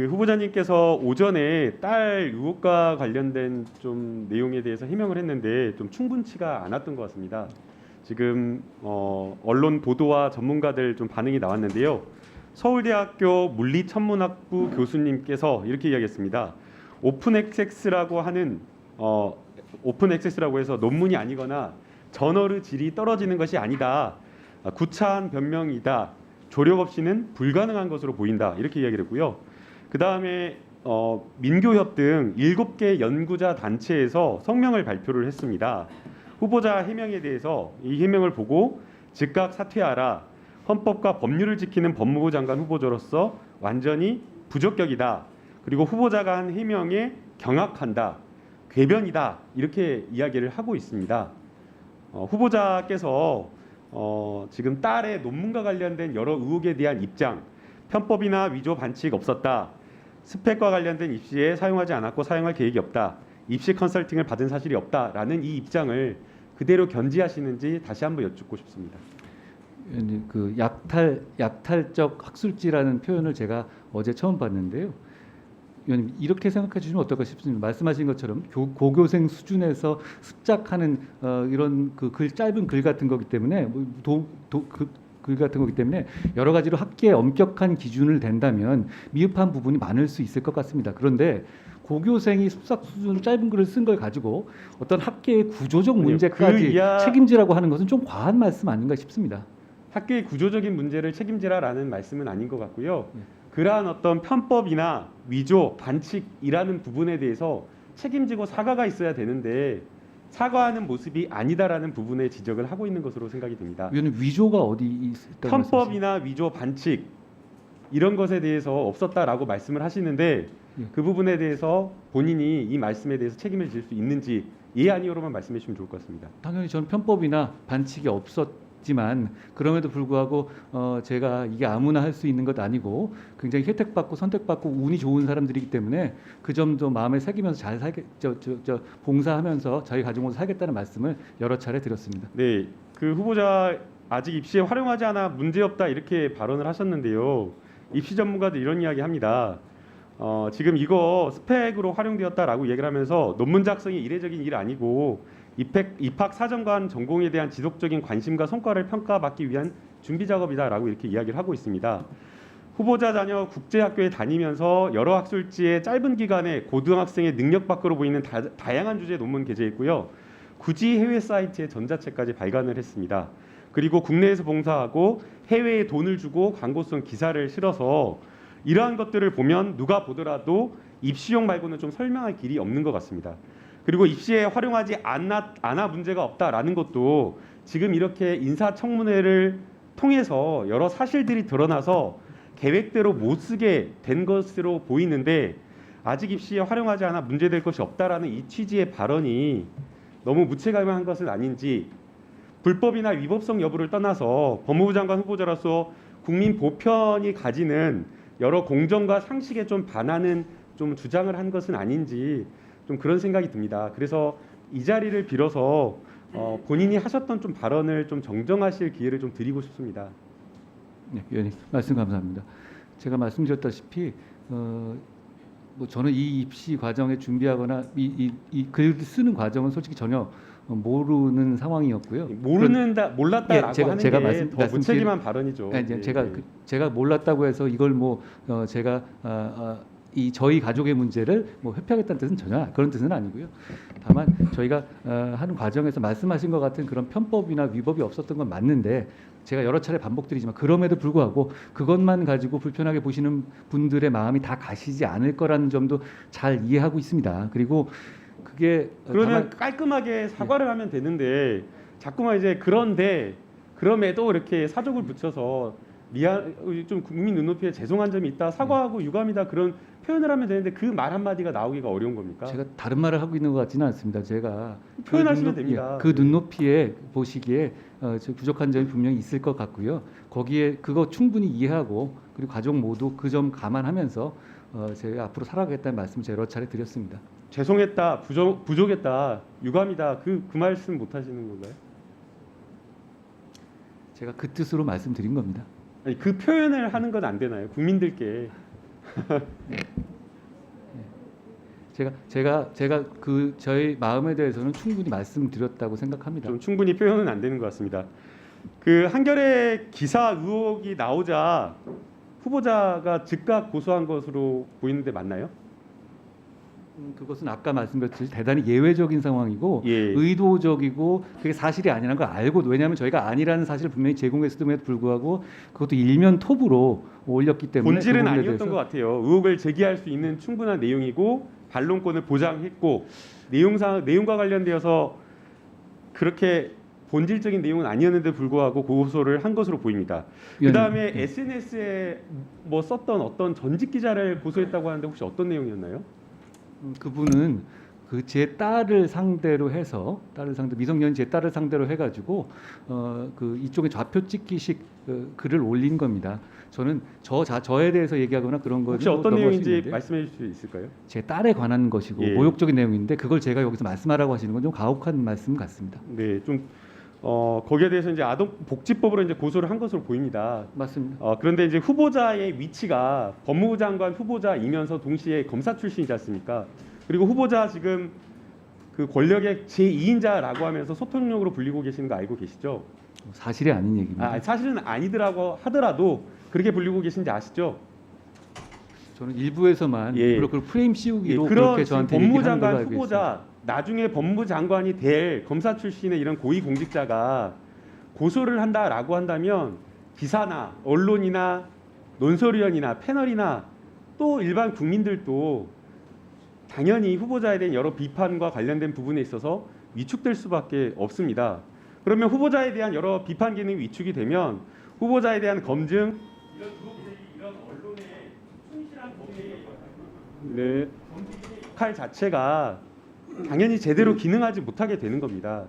그 후보자님께서 오전에 딸 의혹과 관련된 좀 내용에 대해서 해명을 했는데 좀 충분치가 않았던 것 같습니다. 지금 언론 보도와 전문가들 좀 반응이 나왔는데요. 서울대학교 물리천문학부 교수님께서 이렇게 이야기했습니다. 오픈 액세스라고 하는 오픈 액세스라고 해서 논문이 아니거나 저널의 질이 떨어지는 것이 아니다. 구차한 변명이다. 조력 없이는 불가능한 것으로 보인다. 이렇게 이야기를 했고요. 그 다음에 민교협 등 7개 연구자 단체에서 성명을 발표를 했습니다. 후보자 해명에 대해서 이 해명을 보고 즉각 사퇴하라. 헌법과 법률을 지키는 법무부 장관 후보자로서 완전히 부적격이다. 그리고 후보자가 한 해명에 경악한다. 궤변이다. 이렇게 이야기를 하고 있습니다. 후보자께서 지금 딸의 논문과 관련된 여러 의혹에 대한 입장, 편법이나 위조 반칙 없었다. 스펙과 관련된 입시에 사용하지 않았고 사용할 계획이 없다. 입시 컨설팅을 받은 사실이 없다라는 이 입장을 그대로 견지하시는지 다시 한번 여쭙고 싶습니다. 그 약탈적 학술지라는 표현을 제가 어제 처음 봤는데요. 의원님 이렇게 생각해 주시면 어떨까 싶습니다. 말씀하신 것처럼 고교생 수준에서 습작하는 이런 그 짧은 글 같은 거기 때문에 글 같은 거기 때문에 여러 가지로 학계에 엄격한 기준을 댄다면 미흡한 부분이 많을 수 있을 것 같습니다. 그런데 고교생이 습작 수준으로 짧은 글을 쓴 걸 가지고 어떤 학계의 구조적 문제까지 책임지라고 하는 것은 좀 과한 말씀 아닌가 싶습니다. 학계의 구조적인 문제를 책임지라라는 말씀은 아닌 것 같고요. 그러한 어떤 편법이나 위조, 반칙이라는 부분에 대해서 책임지고 사과가 있어야 되는데 사과하는 모습이 아니다라는 부분에 지적을 하고 있는 것으로 생각이 됩니다. 위원님 위조가 어디 있다고 편법이나 위조, 반칙 이런 것에 대해서 없었다라고 말씀을 하시는데 그 부분에 대해서 본인이 이 말씀에 대해서 책임을 질 수 있는지 예 아니오로만 말씀해 주시면 좋을 것 같습니다. 당연히 저는 편법이나 반칙이 없었지만 그럼에도 불구하고 제가 이게 아무나 할 수 있는 것 아니고 굉장히 혜택받고 선택받고 운이 좋은 사람들이기 때문에 그 점도 마음에 새기면서 잘 봉사하면서 저희 가정으로 살겠다는 말씀을 여러 차례 드렸습니다. 네, 그 후보자 아직 입시에 활용하지 않아 문제없다 이렇게 발언을 하셨는데요. 입시 전문가들 이런 이야기 합니다. 지금 이거 스펙으로 활용되었다라고 얘기를 하면서 논문 작성이 이례적인 일 아니고 입학 사정관 전공에 대한 지속적인 관심과 성과를 평가받기 위한 준비 작업이다라고 이렇게 이야기를 하고 있습니다. 후보자 자녀 국제학교에 다니면서 여러 학술지에 짧은 기간에 고등학생의 능력 밖으로 보이는 다양한 주제의 논문 게재했고요. 굳이 해외 사이트에 전자책까지 발간을 했습니다. 그리고 국내에서 봉사하고 해외에 돈을 주고 광고성 기사를 실어서 이러한 것들을 보면 누가 보더라도 입시용 말고는 좀 설명할 길이 없는 것 같습니다. 그리고 입시에 활용하지 않아 문제가 없다라는 것도 지금 이렇게 인사청문회를 통해서 여러 사실들이 드러나서 계획대로 못 쓰게 된 것으로 보이는데 아직 입시에 활용하지 않아 문제될 것이 없다라는 이 취지의 발언이 너무 무책임한 것은 아닌지 불법이나 위법성 여부를 떠나서 법무부 장관 후보자로서 국민 보편이 가지는 여러 공정과 상식에 좀 반하는 좀 주장을 한 것은 아닌지 좀 그런 생각이 듭니다. 그래서 이 자리를 빌어서 본인이 하셨던 좀 발언을 좀 정정하실 기회를 좀 드리고 싶습니다. 네, 위원님 말씀 감사합니다. 제가 말씀드렸다시피 뭐 저는 이 입시 과정에 준비하거나 이 글을 쓰는 과정은 솔직히 전혀 모르는 상황이었고요. 몰랐다라고 제가, 하는 제가 게 더 무책임한 발언이죠. 아니, 네, 제가 몰랐다고 해서 이걸 뭐 제가 이 저희 가족의 문제를 뭐 회피하겠다는 뜻은 전혀 그런 뜻은 아니고요. 다만 저희가 하는 과정에서 말씀하신 것 같은 그런 편법이나 위법이 없었던 건 맞는데 제가 여러 차례 반복드리지만 그럼에도 불구하고 그것만 가지고 불편하게 보시는 분들의 마음이 다 가시지 않을 거라는 점도 잘 이해하고 있습니다. 그리고 그게 그러면 깔끔하게 사과를 하면 되는데 자꾸만 이제 그런데 그럼에도 이렇게 사족을 붙여서 좀 국민 눈높이에 죄송한 점이 있다 사과하고 유감이다 그런 표현을 하면 되는데 그 말 한마디가 나오기가 어려운 겁니까? 제가 다른 말을 하고 있는 것 같지는 않습니다. 제가 표현하시면 됩니다. 그 눈높이에 보시기에 부족한 점이 분명히 있을 것 같고요. 거기에 그거 충분히 이해하고 그리고 가족 모두 그 점 감안하면서 제가 앞으로 살아가겠다는 말씀 제가 여러 차례 드렸습니다. 죄송했다, 부족했다, 유감이다 그 말씀 못 하시는 건가요? 제가 그 뜻으로 말씀드린 겁니다. 아니, 그 표현을 하는 건 안 되나요? 국민들께 제가 그 저희 마음에 대해서는 충분히 말씀드렸다고 생각합니다. 좀 충분히 표현은 안 되는 것 같습니다. 그 한겨레 기사 의혹이 나오자 후보자가 즉각 고소한 것으로 보이는데 맞나요? 그것은 아까 말씀드렸듯이 대단히 예외적인 상황이고 예. 의도적이고 그게 사실이 아니라는 걸 알고, 왜냐하면 저희가 아니라는 사실을 분명히 제공했음에도 불구하고 그것도 일면 톱으로 올렸기 때문에 본질은 그 부분에 아니었던 대해서 것 같아요. 의혹을 제기할 수 있는 충분한 내용이고 반론권을 보장했고 내용과 관련되어서 그렇게 본질적인 내용은 아니었는데 불구하고 고소를 한 것으로 보입니다. 그 다음에 SNS에 뭐 썼던 어떤 전직 기자를 고소했다고 하는데 혹시 어떤 내용이었나요? 그분은 그 제 딸을 상대로 해서 미성년 제 딸을 상대로 해가지고 그 이쪽에 좌표 찍기식 글을 올린 겁니다. 저는 저에 대해서 얘기하거나 그런 거 혹시 어떤 내용인지 말씀해 주실 수 있을까요? 제 딸에 관한 것이고 예. 모욕적인 내용인데 그걸 제가 여기서 말씀하라고 하시는 건 좀 가혹한 말씀 같습니다. 네, 좀 거기에 대해서 이제 아동복지법으로 이제 고소를 한 것으로 보입니다. 맞습니다. 그런데 이제 후보자의 위치가 법무부 장관 후보자이면서 동시에 검사 출신이지 않습니까? 그리고 후보자 지금 그 권력의 제2인자라고 하면서 소통력으로 불리고 계시는 거 알고 계시죠? 사실이 아닌 얘기입니다. 사실은 아니더라고 하더라도 그렇게 불리고 계신지 아시죠? 저는 일부에서만 예. 그걸 프레임 씌우기로 그런 그렇게 저한테 법무부 얘기하는 걸로 장관 알고 후보자 있습니다. 나중에 법무부 장관이 될 검사 출신의 이런 고위 공직자가 고소를 한다라고 한다면 기사나 언론이나 논설위원이나 패널이나 또 일반 국민들도 당연히 후보자에 대한 여러 비판과 관련된 부분에 있어서 위축될 수밖에 없습니다. 그러면 후보자에 대한 여러 비판 기능이 위축이 되면 후보자에 대한 검증 이런 이런 언론의 충실한 범위 역할 자체가 당연히 제대로 기능하지 못하게 되는 겁니다.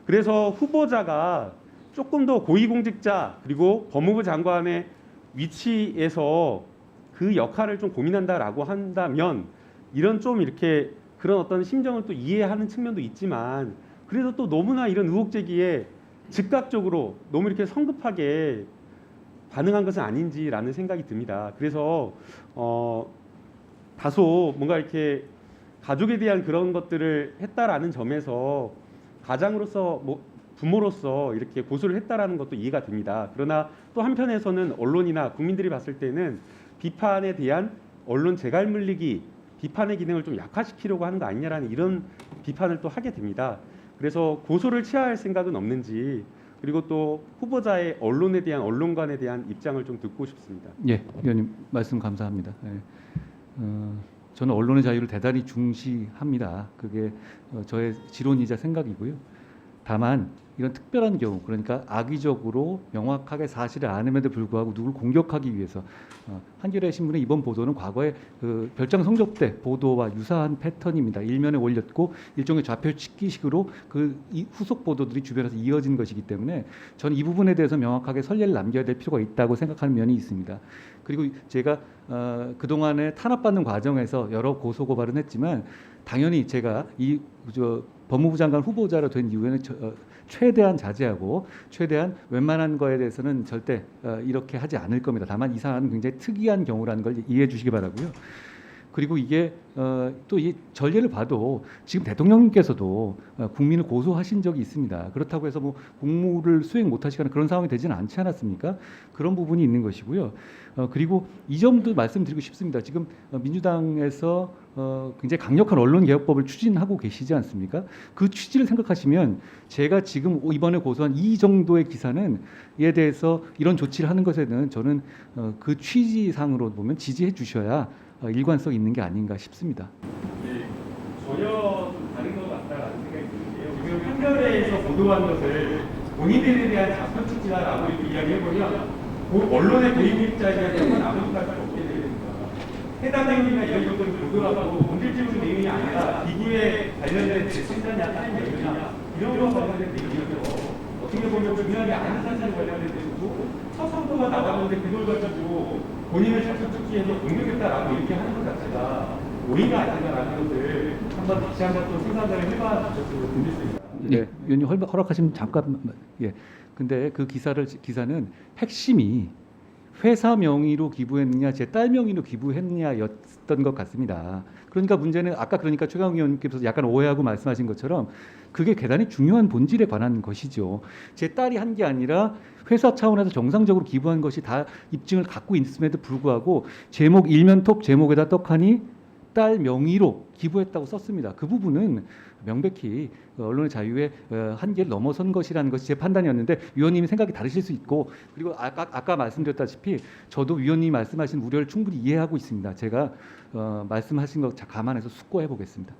그래서 후보자가 조금 더 고위공직자 그리고 법무부 장관의 위치에서 그 역할을 좀 고민한다라고 한다면 이런 좀 이렇게 그런 어떤 심정을 또 이해하는 측면도 있지만 그래도 또 너무나 이런 의혹 제기에 즉각적으로 너무 이렇게 성급하게 반응한 것은 아닌지라는 생각이 듭니다. 그래서 다소 뭔가 이렇게 가족에 대한 그런 것들을 했다라는 점에서 가장으로서 뭐 부모로서 이렇게 고소를 했다라는 것도 이해가 됩니다. 그러나 또 한편에서는 언론이나 국민들이 봤을 때는 비판에 대한 언론 재갈 물리기, 비판의 기능을 좀 약화시키려고 하는 거 아니냐라는 이런 비판을 또 하게 됩니다. 그래서 고소를 취하할 생각은 없는지 그리고 또 후보자의 언론에 대한 언론관에 대한 입장을 좀 듣고 싶습니다. 예, 의원님 말씀 감사합니다. 예. 저는 언론의 자유를 대단히 중시합니다. 그게 저의 지론이자 생각이고요. 다만 이런 특별한 경우, 그러니까 악의적으로 명확하게 사실을 아님에도 불구하고 누굴 공격하기 위해서 한겨레 신문의 이번 보도는 과거에 그 별장 성접대 보도와 유사한 패턴입니다. 일면에 올렸고 일종의 좌표 찍기식으로 이 후속 보도들이 주변에서 이어진 것이기 때문에 저는 이 부분에 대해서 명확하게 선례를 남겨야 될 필요가 있다고 생각하는 면이 있습니다. 그리고 제가 그동안에 탄압받는 과정에서 여러 고소 고발은 했지만 당연히 제가 법무부 장관 후보자로 된 이후에는 최대한 자제하고 최대한 웬만한 거에 대해서는 절대 이렇게 하지 않을 겁니다. 다만 이 사안은 굉장히 특이한 경우라는 걸 이해해 주시기 바라고요. 그리고 이게 또 이 전례를 봐도 지금 대통령님께서도 국민을 고소하신 적이 있습니다. 그렇다고 해서 뭐 공무를 수행 못하시거나 그런 상황이 되지는 않지 않았습니까? 그런 부분이 있는 것이고요. 그리고 이 점도 말씀드리고 싶습니다. 지금 민주당에서 굉장히 강력한 언론개혁법을 추진하고 계시지 않습니까? 그 취지를 생각하시면 제가 지금 이번에 고소한 이 정도의 기사는 이에 대해서 이런 조치를 하는 것에는 저는 그 취지상으로 보면 지지해 주셔야 일관성 있는 게 아닌가 싶습니다. 네, 전혀 좀 다른 것 같다라는 생각이 드는데요. 지금 한겨레에서 보도한 것을 본인들에 대한 자표 측지라고 이렇게 이야기해보면 언론의 고위공직자에 대한 평은 아무것도 할 수 없게 됩니다. 해당 내용이나 이런 것들을 보도하고 본질적인 내용이 아니라 기구에 관련된 대신자냐 다른 내용이냐 이런 것과 관련된 내용이죠. 어떻게 보면 중요하게 아는 사실 관련된 내용이고 첫 선거가 나왔는데 그걸 가지고 본인을 자꾸 특기해서 공격했다라고 이렇게 하는 것 자체가 오해가 아닌가라는 것을 다시 한번 또 생각을 해봐 주셨으면 좋겠습니다. 네, 의원님 허락하시면 잠깐. 예. 근데 그 기사는 핵심이 회사 명의로 기부했느냐, 제 딸 명의로 기부했느냐였던 것 같습니다. 그러니까 문제는 아까 그러니까 최강욱 의원님께서 약간 오해하고 말씀하신 것처럼 그게 대단히 중요한 본질에 관한 것이죠. 제 딸이 한 게 아니라 회사 차원에서 정상적으로 기부한 것이 다 입증을 갖고 있음에도 불구하고 제목 일면톱 제목에다 떡하니 딸 명의로 기부했다고 썼습니다. 그 부분은 명백히 언론의 자유의 한계를 넘어선 것이라는 것이 제 판단이었는데 위원님이 생각이 다르실 수 있고 그리고 아까 말씀드렸다시피 저도 위원님이 말씀하신 우려를 충분히 이해하고 있습니다. 제가 말씀하신 거 감안해서 숙고해 보겠습니다.